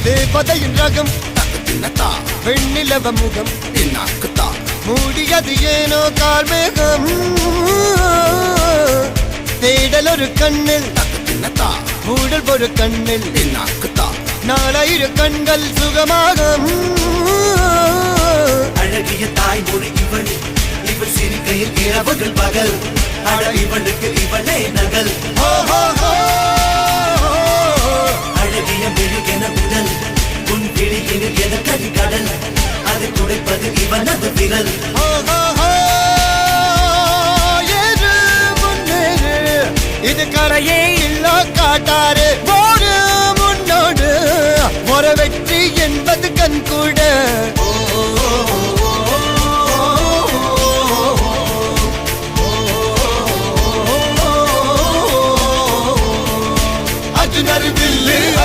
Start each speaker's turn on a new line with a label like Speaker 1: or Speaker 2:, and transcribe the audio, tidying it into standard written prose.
Speaker 1: தேவதையின் ரகம் வெண்ணிலவ முகம் மூடியது ஏனோ கார்மேகம் தேடல் ஒரு கண்ணில் மூடல் ஒரு கண்ணில் 4000 கண்கள் சுகமாக
Speaker 2: அழகிய தாய்மொழி இவள் இவள் சிரிக்கையில் இரவுகள் பகல் அழ இவளுக்கு இவளே நகல்